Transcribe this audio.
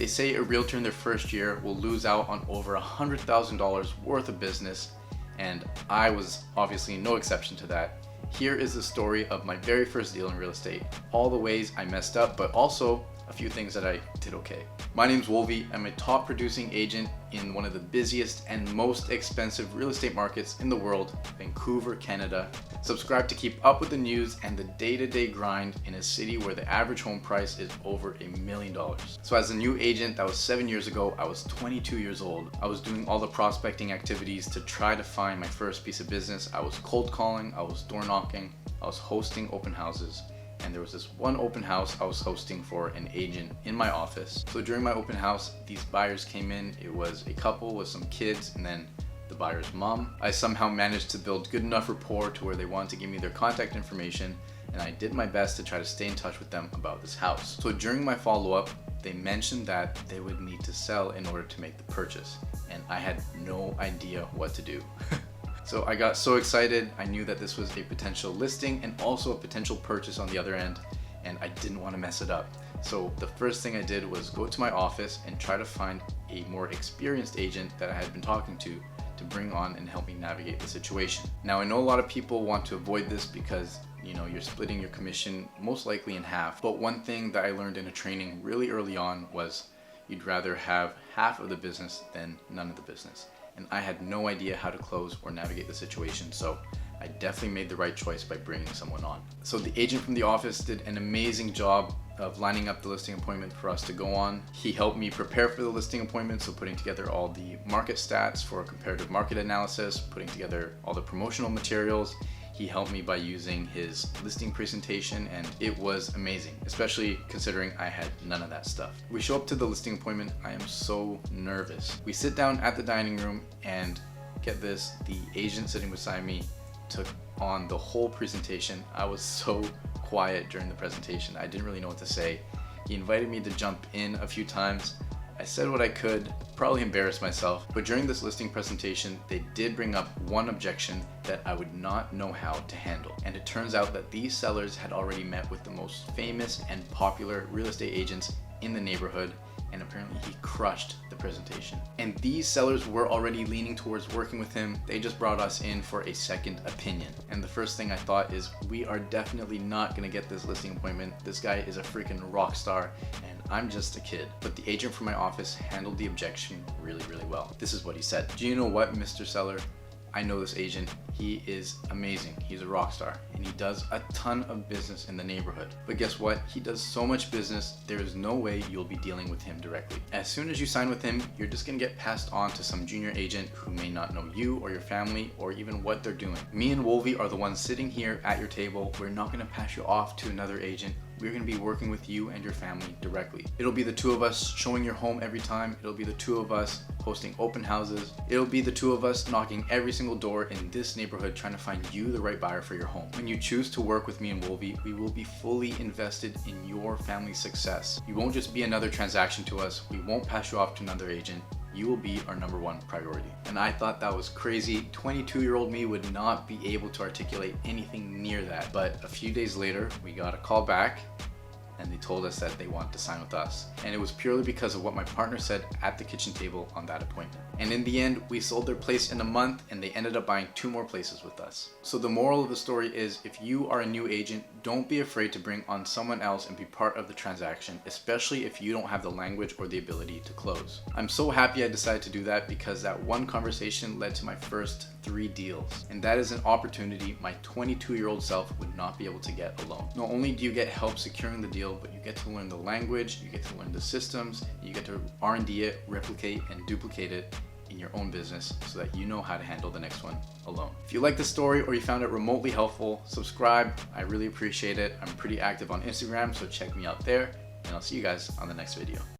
They say a realtor in their first year will lose out on over $100,000 worth of business, and I was obviously no exception to that. Here is the story of my very first deal in real estate, all the ways I messed up, but also a few things that I did okay. My name's Wolvie. I'm a top producing agent in one of the busiest and most expensive real estate markets in the world, Vancouver, Canada. Subscribe to keep up with the news and the day-to-day grind in a city where the average home price is over $1 million. So as a new agent, that was 7 years ago, I was 22 years old. I was doing all the prospecting activities to try to find my first piece of business. I was cold calling, I was door knocking, I was hosting open houses. And there was this one open house I was hosting for an agent in my office. So during my open house, these buyers came in. It was a couple with some kids and then the buyer's mom. I somehow managed to build good enough rapport to where they wanted to give me their contact information, and I did my best to try to stay in touch with them about this house. So during my follow-up, they mentioned that they would need to sell in order to make the purchase, and I had no idea what to do. So I got so excited. I knew that this was a potential listing and also a potential purchase on the other end, and I didn't want to mess it up. So the first thing I did was go to my office and try to find a more experienced agent that I had been talking to bring on and help me navigate the situation. Now I know a lot of people want to avoid this because you're splitting your commission most likely in half, but one thing that I learned in a training really early on was you'd rather have half of the business than none of the business. And I had no idea how to close or navigate the situation, so I definitely made the right choice by bringing someone on. So the agent from the office did an amazing job of lining up the listing appointment for us to go on. He helped me prepare for the listing appointment, so putting together all the market stats for a comparative market analysis, putting together all the promotional materials. He helped me by using his listing presentation, and it was amazing, especially considering I had none of that stuff. We show up to the listing appointment. I am so nervous. We sit down at the dining room, and get this, the agent sitting beside me took on the whole presentation. I was so quiet during the presentation. I didn't really know what to say. He invited me to jump in a few times. I said what I could, probably embarrassed myself, but during this listing presentation, they did bring up one objection that I would not know how to handle. And it turns out that these sellers had already met with the most famous and popular real estate agents in the neighborhood, and apparently he crushed the presentation. And these sellers were already leaning towards working with him. They just brought us in for a second opinion. And the first thing I thought is, we are definitely not gonna get this listing appointment. This guy is a freaking rock star, and I'm just a kid. But the agent from my office handled the objection really, really well. This is what he said. Do you know what, Mr. Seller? I know this agent. He is amazing. He's a rock star and he does a ton of business in the neighborhood. But guess what? He does so much business, there is no way you'll be dealing with him directly. As soon as you sign with him, you're just gonna get passed on to some junior agent who may not know you or your family or even what they're doing. Me and Wolvie are the ones sitting here at your table. We're not gonna pass you off to another agent. We're gonna be working with you and your family directly. It'll be the two of us showing your home every time. It'll be the two of us hosting open houses. It'll be the two of us knocking every single door in this neighborhood trying to find you the right buyer for your home. When you choose to work with me and Wolvie, we will be fully invested in your family's success. You won't just be another transaction to us. We won't pass you off to another agent. You will be our #1 priority. And I thought that was crazy. 22-year-old me would not be able to articulate anything near that. But a few days later, we got a call back and they told us that they wanted to sign with us. And it was purely because of what my partner said at the kitchen table on that appointment. And in the end, we sold their place in a month and they ended up buying 2 more places with us. So the moral of the story is, if you are a new agent, don't be afraid to bring on someone else and be part of the transaction, especially if you don't have the language or the ability to close. I'm so happy I decided to do that because that one conversation led to my first 3 deals. And that is an opportunity my 22-year-old self would not be able to get alone. Not only do you get help securing the deal, but you get to learn the language, you get to learn the systems, you get to R&D it, replicate, and duplicate it in your own business so that you know how to handle the next one alone. If you like the story or you found it remotely helpful, subscribe. I really appreciate it. I'm pretty active on Instagram, so check me out there, and I'll see you guys on the next video.